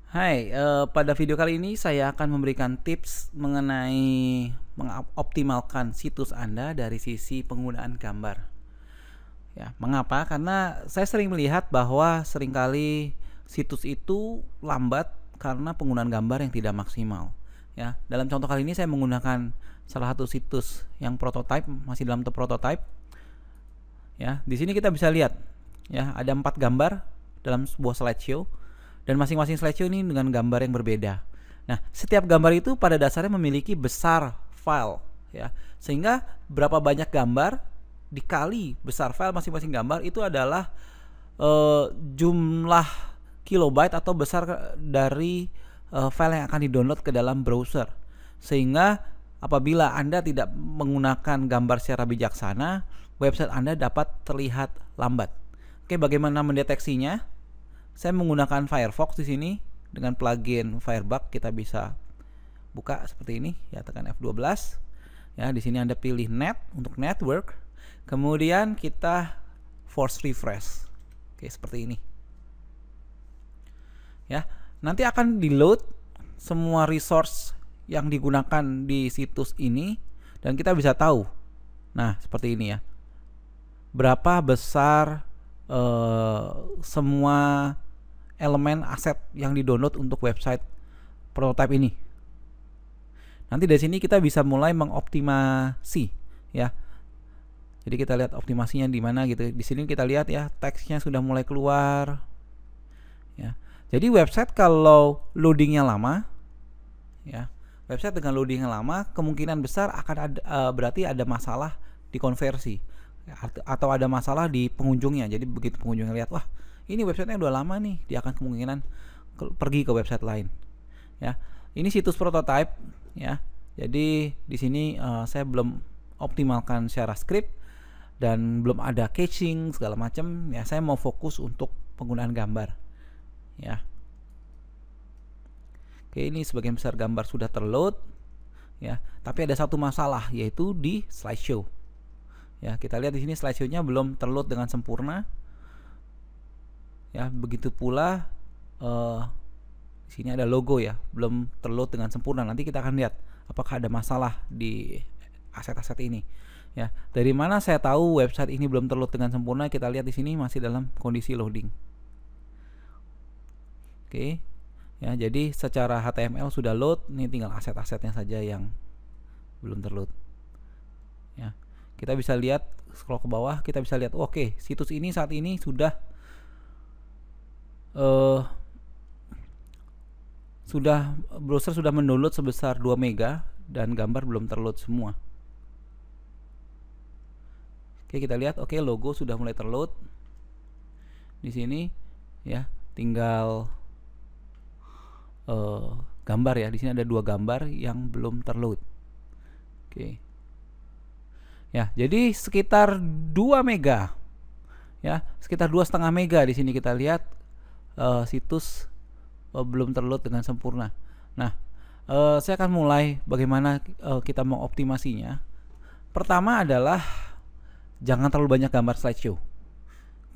Hai, pada video kali ini saya akan memberikan tips mengenai mengoptimalkan situs Anda dari sisi penggunaan gambar. Ya, mengapa? Karena saya sering melihat bahwa seringkali situs itu lambat karena penggunaan gambar yang tidak maksimal. Ya, dalam contoh kali ini saya menggunakan salah satu situs yang prototype, masih dalam tahap prototype. Ya, di sini kita bisa lihat, ya ada 4 gambar dalam sebuah slideshow. Dan masing-masing slideshow ini dengan gambar yang berbeda. Nah, setiap gambar itu pada dasarnya memiliki besar file, ya. Sehingga berapa banyak gambar dikali besar file masing-masing gambar itu adalah jumlah kilobyte atau besar dari file yang akan di-download ke dalam browser. Sehingga apabila Anda tidak menggunakan gambar secara bijaksana, website Anda dapat terlihat lambat. Oke, bagaimana mendeteksinya? Saya menggunakan Firefox di sini dengan plugin Firebug. Kita bisa buka seperti ini, ya, tekan F12. Ya, di sini Anda pilih net untuk network. Kemudian kita force refresh. Oke, seperti ini. Ya, nanti akan di-load semua resource yang digunakan di situs ini dan kita bisa tahu. Nah, seperti ini ya. Berapa besar semua elemen aset yang di-download untuk website prototype ini. Nanti dari sini kita bisa mulai mengoptimasi, ya. Jadi kita lihat optimasinya di mana gitu. Di sini kita lihat ya, teksnya sudah mulai keluar. Ya. Jadi website kalau loadingnya lama, ya, website dengan loadingnya lama kemungkinan besar akan ada berarti ada masalah di konversi atau ada masalah di pengunjungnya. Jadi begitu pengunjungnya lihat, wah, ini websitenya udah lama nih, dia akan kemungkinan pergi ke website lain. Ya, ini situs prototype, ya. Jadi di sini saya belum optimalkan secara script dan belum ada caching segala macam. Ya, saya mau fokus untuk penggunaan gambar. Ya. Oke, ini sebagian besar gambar sudah terload. Ya, tapi ada satu masalah yaitu di slideshow. Ya, kita lihat di sini slideshow-nya belum terload dengan sempurna. Ya, begitu pula di sini ada logo ya, belum terload dengan sempurna. Nanti kita akan lihat apakah ada masalah di aset-aset ini. Ya, dari mana saya tahu website ini belum terload dengan sempurna? Kita lihat di sini masih dalam kondisi loading. Oke. Ya, jadi secara HTML sudah load, ini tinggal aset-asetnya saja yang belum terload. Ya. Kita bisa lihat, scroll ke bawah, kita bisa lihat, oke, situs ini saat ini sudah browser sudah mendownload sebesar 2 mega dan gambar belum terload semua. Oke, kita lihat, oke, logo sudah mulai terload. Di sini ya, tinggal gambar ya. Di sini ada 2 gambar yang belum terload. Oke. Ya, jadi sekitar 2 mega. Ya, sekitar 2,5 mega di sini kita lihat situs belum terload dengan sempurna. Nah, saya akan mulai bagaimana kita mengoptimasinya. Pertama adalah jangan terlalu banyak gambar slideshow.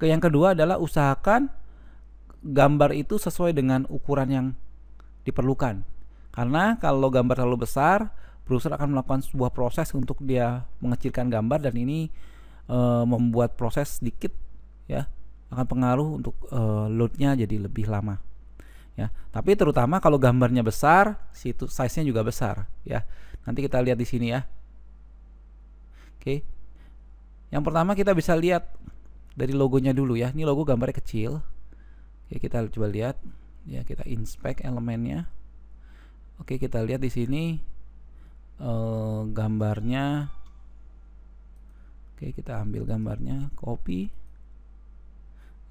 Yang kedua adalah usahakan gambar itu sesuai dengan ukuran yang diperlukan. Karena kalau gambar terlalu besar, browser akan melakukan sebuah proses untuk dia mengecilkan gambar dan ini membuat proses sedikit, ya, akan pengaruh untuk loadnya jadi lebih lama. Ya, tapi terutama kalau gambarnya besar, situs size-nya juga besar, ya. Nanti kita lihat di sini ya. Oke. Yang pertama kita bisa lihat dari logonya dulu ya. Ini logo gambarnya kecil. Oke, kita coba lihat. Ya, kita inspect elemennya. Oke, kita lihat di sini gambarnya. Oke, kita ambil gambarnya, copy.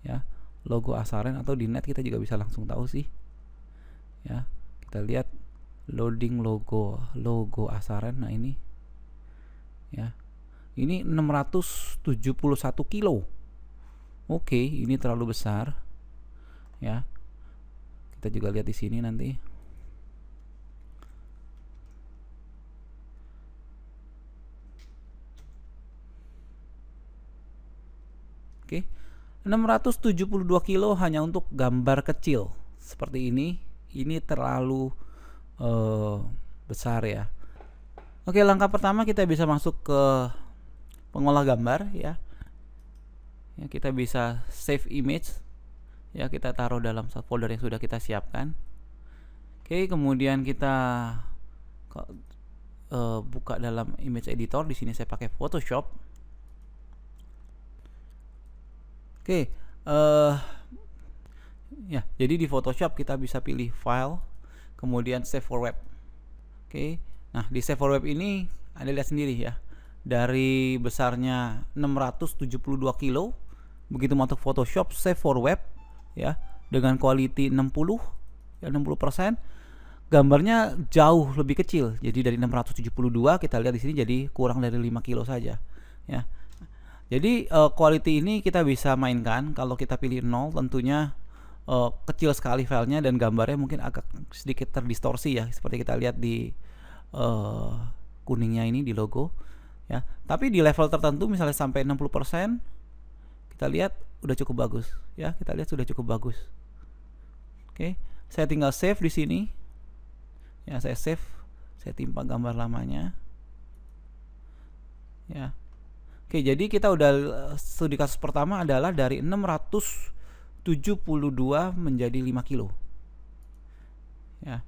Ya, logo Asaren atau di net kita juga bisa langsung tahu sih. Ya, kita lihat loading logo Asaren. Nah, ini ya, ini 671 kilo. Oke, ini terlalu besar. Ya, kita juga lihat di sini nanti. Oke. 672 kilo hanya untuk gambar kecil seperti ini ini terlalu besar ya. Oke, langkah pertama kita bisa masuk ke pengolah gambar ya. Ya, kita bisa save image ya, kita taruh dalam folder yang sudah kita siapkan. Oke, kemudian kita buka dalam image editor. Di sini saya pakai Photoshop. Oke, ya, jadi di Photoshop kita bisa pilih file, kemudian save for web. Oke, nah di save for web ini Anda lihat sendiri ya, dari besarnya 672 kilo, begitu masuk Photoshop save for web ya, dengan quality 60 ya, 60%, gambarnya jauh lebih kecil. Jadi dari 672 kita lihat di sini jadi kurang dari 5 kilo saja ya. Jadi quality ini kita bisa mainkan. Kalau kita pilih 0 tentunya kecil sekali filenya dan gambarnya mungkin agak sedikit terdistorsi ya, seperti kita lihat di kuningnya ini di logo ya. Tapi di level tertentu misalnya sampai 60%, kita lihat udah cukup bagus ya. Kita lihat sudah cukup bagus. Oke, saya tinggal save di sini ya. Saya save, saya timpa gambar lamanya ya. Oke, jadi kita udah studi kasus pertama adalah dari 672 menjadi 5 kilo ya.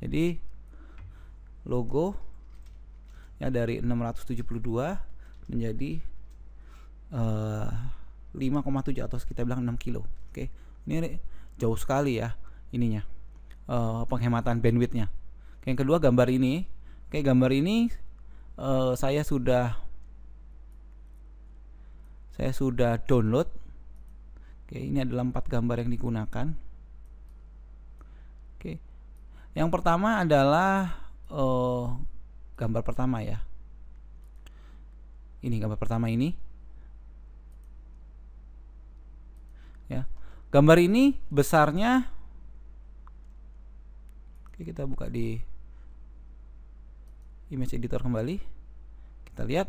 Jadi logo ya dari 672 menjadi 5,7 atau kita bilang 6 kilo. Oke, ini jauh sekali ya ininya, penghematan bandwidthnya. Oke, yang kedua gambar ini. Oke, gambar ini saya sudah download. Oke, ini adalah 4 gambar yang digunakan. Oke, yang pertama adalah gambar pertama ya. Ini gambar pertama ini ya. Gambar ini besarnya, oke, kita buka di image editor kembali, kita lihat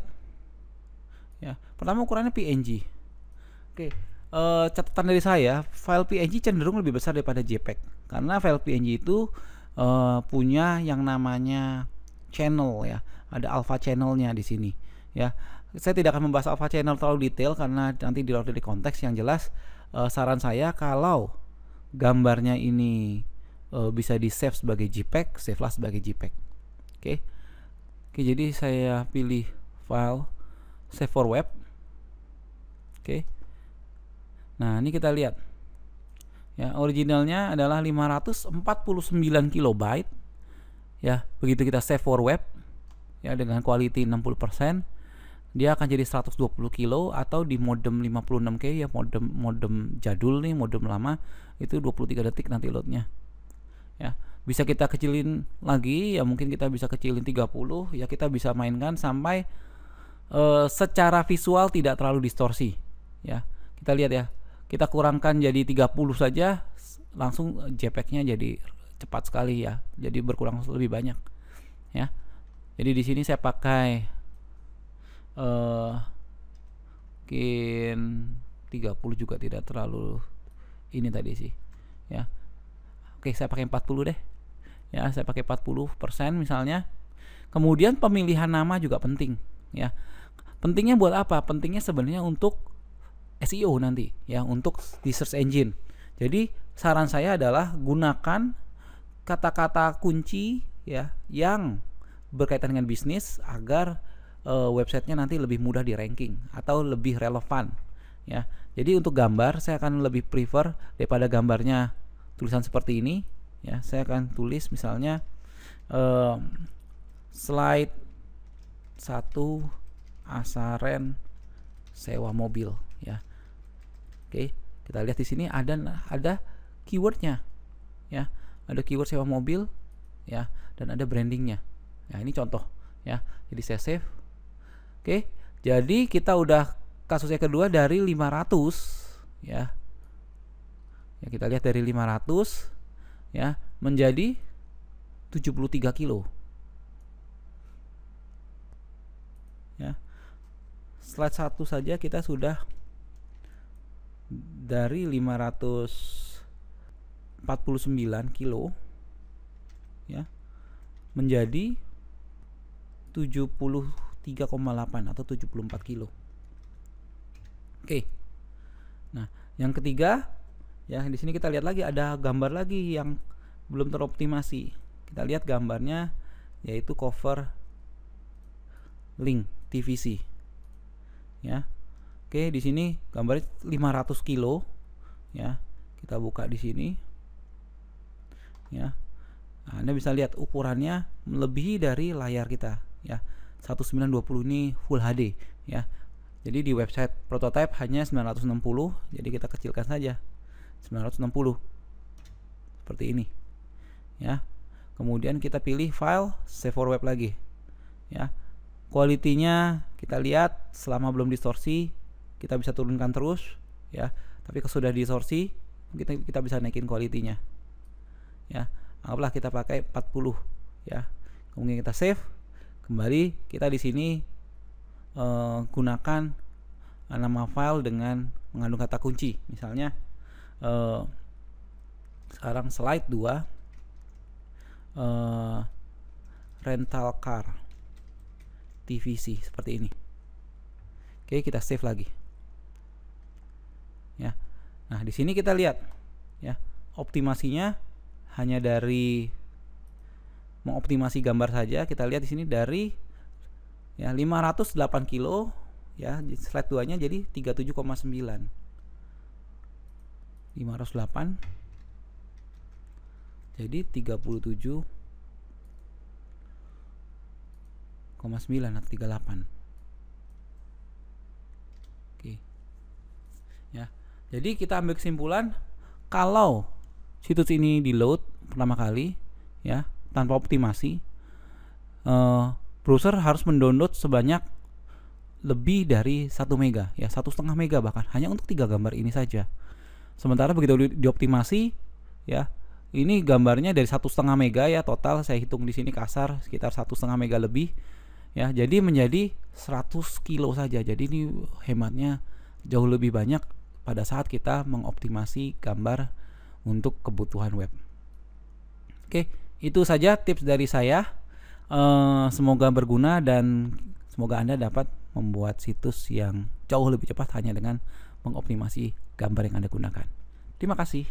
ya. Pertama ukurannya PNG. Oke, catatan dari saya, file PNG cenderung lebih besar daripada JPEG karena file PNG itu punya yang namanya channel ya, ada alpha channelnya di sini ya. Saya tidak akan membahas alpha channel terlalu detail karena nanti di luar dari konteks. Yang jelas saran saya kalau gambarnya ini bisa di save sebagai JPEG, save lah sebagai JPEG. Oke, jadi saya pilih file save for web. Oke, nah ini kita lihat ya, originalnya adalah 549 kilobyte ya. Begitu kita save for web ya dengan quality 60%, dia akan jadi 120 kilo, atau di modem 56K ya, modem jadul nih, modem lama itu 23 detik nanti loadnya ya. Bisa kita kecilin lagi ya, mungkin kita bisa kecilin 30 ya, kita bisa mainkan sampai secara visual tidak terlalu distorsi ya. Kita lihat ya, kita kurangkan jadi 30 saja, langsung JPEG-nya jadi cepat sekali ya, jadi berkurang lebih banyak ya. Jadi di sini saya pakai mungkin 30 juga tidak terlalu ini tadi sih ya. Oke, saya pakai 40 deh ya, saya pakai 40% misalnya. Kemudian pemilihan nama juga penting ya. Pentingnya buat apa? Pentingnya sebenarnya untuk SEO nanti ya, untuk di search engine. Jadi saran saya adalah gunakan kata-kata kunci ya yang berkaitan dengan bisnis agar websitenya nanti lebih mudah di ranking atau lebih relevan ya. Jadi untuk gambar saya akan lebih prefer daripada gambarnya tulisan seperti ini ya. Saya akan tulis misalnya slide 1 Asaren sewa mobil ya. Oke, kita lihat di sini ada keywordnya ya, ada keyword sewa mobil ya, dan ada brandingnya ya. Ini contoh ya, jadi saya save. Oke, jadi kita udah kasusnya kedua dari 500 ya. Ya, kita lihat dari 500 ya menjadi 73 kilo ya. Slide 1 saja kita sudah dari 500 49 kilo ya menjadi 73,8 atau 74 kilo. Oke. Nah, yang ketiga ya, di sini kita lihat lagi ada gambar lagi yang belum teroptimasi. Kita lihat gambarnya yaitu cover link TVC. Ya. Oke, di sini gambarnya 500 kilo ya. Kita buka di sini. Ya. Nah, Anda bisa lihat ukurannya melebihi dari layar kita ya. 1920 ini Full HD ya. Jadi di website prototype hanya 960, jadi kita kecilkan saja 960 seperti ini ya. Kemudian kita pilih file, save for web lagi ya. Quality-nya kita lihat selama belum distorsi kita bisa turunkan terus ya. Tapi kalau sudah distorsi kita bisa naikin quality-nya ya. Anggaplah kita pakai 40 ya. Kemudian kita save. Kembali kita di sini gunakan nama file dengan mengandung kata kunci. Misalnya sekarang slide 2 rental car TVC seperti ini. Oke, kita save lagi. Ya. Nah, di sini kita lihat ya, optimasinya hanya dari mengoptimasi gambar saja. Kita lihat di sini dari ya 508 kilo ya, di slide 2 nya jadi 37,9. 508 jadi 37,9 atau 38. Oke. Ya. Jadi kita ambil kesimpulan kalau situs ini di load pertama kali ya tanpa optimasi, browser harus mendownload sebanyak lebih dari 1 mega ya, 1,5 mega bahkan hanya untuk 3 gambar ini saja. Sementara begitu dioptimasi ya, ini gambarnya dari 1,5 mega ya, total saya hitung di sini kasar sekitar 1,5 mega lebih ya, jadi menjadi 100 kilo saja. Jadi ini hematnya jauh lebih banyak pada saat kita mengoptimasi gambar untuk kebutuhan web. Oke, itu saja tips dari saya. Semoga berguna dan semoga Anda dapat membuat situs yang jauh lebih cepat hanya dengan mengoptimasi gambar yang Anda gunakan. Terima kasih.